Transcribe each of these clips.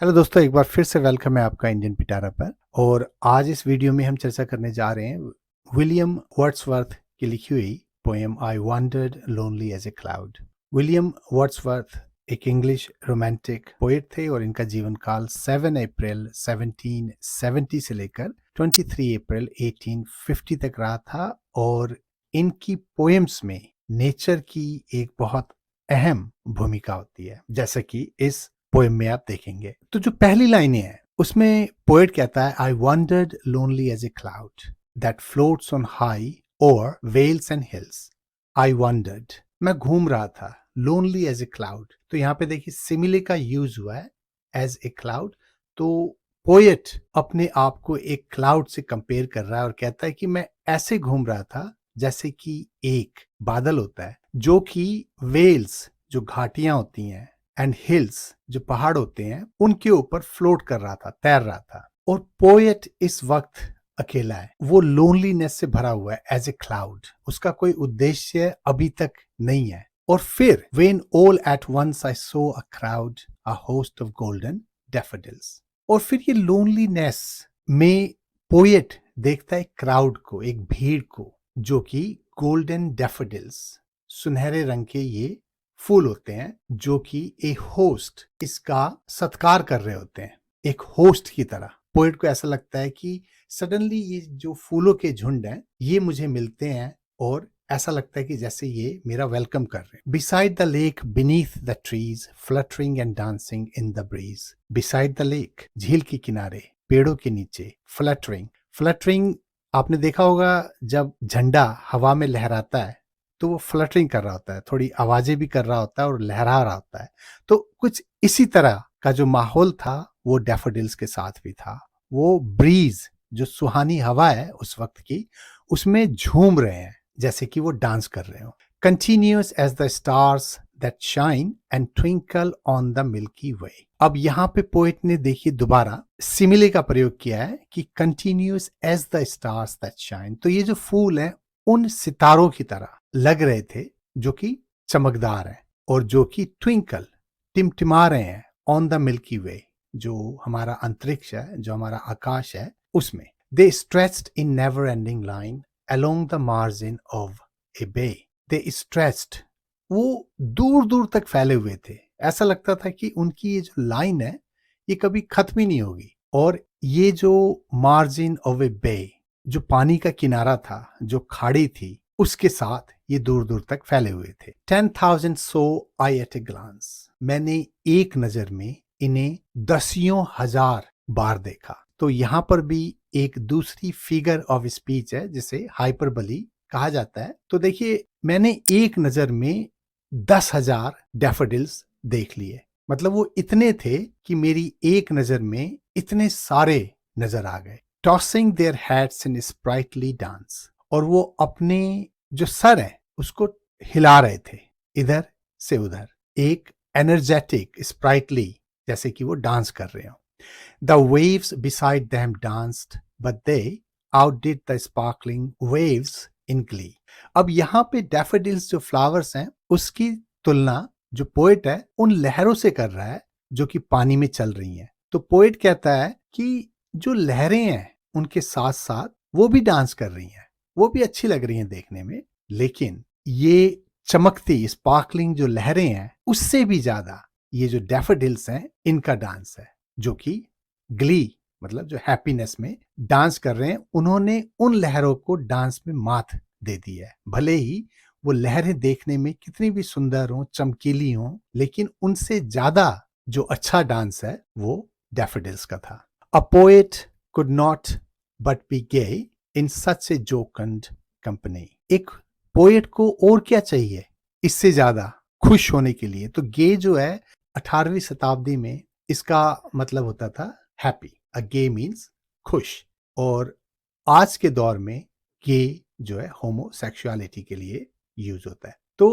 Hello दोस्तों, एक बार फिर से वेलकम है आपका इंडियन पिटारा पर। और आज इस वीडियो में हम चर्चा करने जा रहे हैं विलियम वर्ड्सवर्थ की लिखी हुई poem I wandered lonely as a cloud. William Wordsworth एक इंग्लिश रोमांटिक पोएट थे और इनका जीवन काल 7 अप्रैल 1770 से लेकर 23 अप्रैल 1850 तक रहा था। और इनकी पोएम्स में नेचर की एक बहुत अहम भूमिका होती है, जैसा कि इस पोएम में आप देखेंगे। तो जो पहली लाइनें हैं उसमें पोएट कहता है, I wandered lonely as a cloud that floats on high over vales and hills. I wandered, मैं घूम रहा था, लोनली एज ए क्लाउड। तो यहाँ पे देखिए सिमिले का यूज हुआ है, एज ए क्लाउड। तो पोएट अपने आप को एक क्लाउड से कंपेयर कर रहा है और कहता है कि मैं ऐसे घूम रहा था जैसे कि एक बादल होता है जो कि वेल्स, जो घाटियां होती हैं, एंड हिल्स, जो पहाड़ होते हैं, उनके ऊपर फ्लोट कर रहा था, तैर रहा था। और पोएट इस वक्त अकेला है, वो लोनलीनेस से भरा हुआ है एज ए क्लाउड। उसका कोई उद्देश्य अभी तक नहीं है। और फिर when all at once I saw a crowd a host of golden daffodils. और फिर ये लोनलीनेस में पोएट देखता है क्राउड को, एक भीड़ को, जो कि गोल्डन डैफोडिल्स, सुनहरे रंग के ये फूल होते हैं, जो कि एक होस्ट इसका सत्कार कर रहे होते हैं, एक होस्ट की तरह। पोएट को ऐसा लगता है कि सडनली ये जो फूलों के झुंड हैं ये मुझे मिलते हैं और ऐसा लगता है कि जैसे ये मेरा वेलकम कर रहे हैं। Beside the lake beneath the trees fluttering and dancing in the breeze. Beside the lake, झील के किनारे, पेड़ों के नीचे। फ्लटरिंग, फ्लटरिंग आपने देखा होगा, जब झंडा हवा में लहराता है तो वो फ्लटरिंग कर रहा होता है, थोड़ी आवाजें भी कर रहा होता है और लहरा रहा होता है। तो कुछ इसी तरह का जो माहौल था वो डैफोडिल्स के साथ भी था। वो ब्रीज, जो सुहानी हवा है उस वक्त की, उसमें झूम रहे हैं जैसे कि वो डांस कर रहे हो। Continuous as the stars that shine and twinkle on the milky way. अब यहाँ पे पोएट ने देखिए दोबारा सिमिले का प्रयोग किया है कि continuous as the stars that shine. तो ये जो फूल है उन सितारों की तरह लग रहे थे जो कि चमकदार हैं और जो कि ट्विंकल, टिमटिमा रहे हैं, ऑन द मिल्की वे, जो हमारा अंतरिक्ष है, जो हमारा आकाश है, उसमें। They stretched in never ending line along the margin of a bay. They stretched, वो दूर दूर तक फैले हुए थे। ऐसा लगता था कि उनकी ये जो लाइन है ये कभी खत्म ही नहीं होगी। और ये जो मार्जिन ऑफ ए बे, जो पानी का किनारा था, जो खाड़ी थी, उसके साथ ये दूर दूर तक फैले हुए थे। 10,000 सो आई एट ए ग्लांस। मैंने एक नजर में इन्हें दसियों हजार बार देखा। तो यहां पर भी एक दूसरी फिगर ऑफ स्पीच है जिसे हाइपरबली कहा जाता है। तो देखिए, मैंने एक नजर में 10,000 डैफोडिल्स देख लिए। मतलब वो इतने थे कि मेरी एक नजर में इतने सारे नजर आ गए। Tossing their heads in sprightly dance. और वो अपने जो सर है उसको हिला रहे थे इधर से उधर, एक एनर्जेटिक स्प्राइटली, जैसे कि वो डांस कर रहे हो। The waves beside them danced but they outdid the sparkling waves in glee. अब यहाँ पे डैफोडिल्स जो फ्लावर्स हैं उसकी तुलना जो पोएट है उन लहरों से कर रहा है जो कि पानी में चल रही हैं। तो पोएट कहता है कि जो लहरें हैं उनके साथ साथ वो भी डांस कर रही हैं, वो भी अच्छी लग रही हैं देखने में, लेकिन ये चमकती स्पार्कलिंग जो लहरें हैं उससे भी ज्यादा ये जो डैफोडिल्स हैं इनका डांस है, जो कि ग्ली, मतलब जो हैप्पीनेस में डांस कर रहे हैं। उन्होंने उन लहरों को डांस में मात दे दी है। भले ही वो लहरें देखने में कितनी भी सुंदर हो, चमकीली हो, लेकिन उनसे ज्यादा जो अच्छा डांस है वो डैफोडिल्स का था। A poet could not but be gay in such a jocund company. एक पोएट को और क्या चाहिए इससे ज्यादा खुश होने के लिए। तो गे जो है 18वीं शताब्दी में इसका मतलब होता था हैप्पी। अ गे मीन्स खुश। और आज के दौर में गे जो है होमोसेक्सुअलिटी के लिए यूज होता है। तो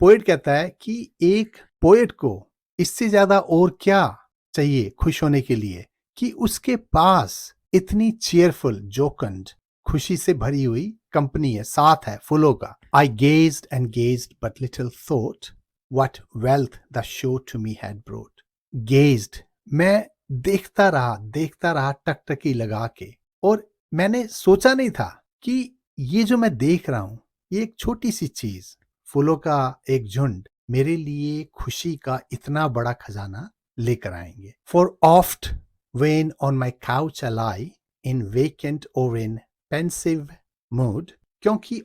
पोएट कहता है कि एक पोएट को इससे ज्यादा और क्या चाहिए खुश होने के लिए कि उसके पास इतनी चेयरफुल, जोकंड, खुशी से भरी हुई कंपनी है, साथ है फूलों का। I gazed and gazed but little thought what wealth the show to me had brought. Gazed, मैं देखता रहा टकटकी लगा के। और मैंने सोचा नहीं था कि ये जो मैं देख रहा हूँ, ये एक छोटी सी चीज, फूलों का एक झुंड मेरे लिए खुशी का इतना बड़ा खजाना लेकर आएंगे। For oft when on my couch I lie in vacant or in pensive mood, क्योंकि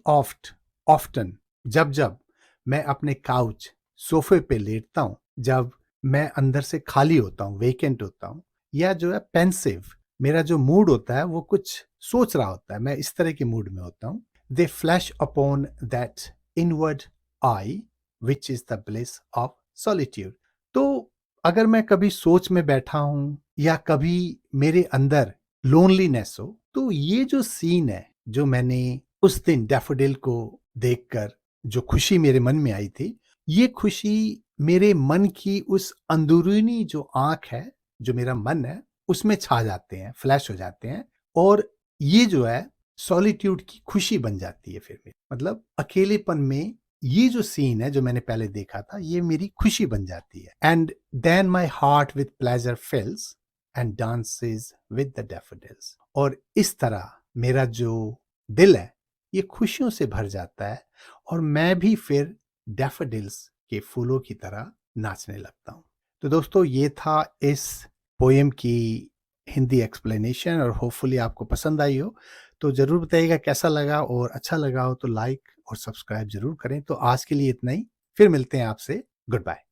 often जब जब मैं अपने काउच सोफे पे लेटता हूँ, जब मैं अंदर से खाली होता हूँ, वेकेंट होता हूँ, या जो है पेंसिव, मेरा जो मूड होता है वो कुछ सोच रहा होता है, मैं इस तरह के मूड में होता हूँ, दे flash upon that inward I which is the bliss of solitude. तो अगर मैं कभी सोच में बैठा हूं या कभी मेरे अंदर लोनलीनेस हो, तो ये जो सीन है, जो मैंने उस दिन डैफोडिल को देखकर जो खुशी मेरे मन में आई थी, ये खुशी मेरे मन की उस अंदरूनी जो आंख है, जो मेरा मन है, उसमें छा जाते हैं, फ्लैश हो जाते हैं, और ये जो है सॉलिट्यूड की खुशी बन जाती है फिर मेरी। मतलब अकेलेपन में ये जो सीन है जो मैंने पहले देखा था, ये मेरी खुशी बन जाती है। And then my heart with pleasure fills and dances with the daffodils. और इस तरह मेरा जो दिल है ये खुशियों से भर जाता है, और मैं भी फिर डैफोडिल्स के फूलों की तरह नाचने लगता हूँ। तो दोस्तों, ये था इस पोएम की हिंदी एक्सप्लेनेशन, और होपफुली आपको पसंद आई हो। तो ज़रूर बताइएगा कैसा लगा, और अच्छा लगा हो तो लाइक और सब्सक्राइब ज़रूर करें। तो आज के लिए इतना ही, फिर मिलते हैं आपसे। Good bye.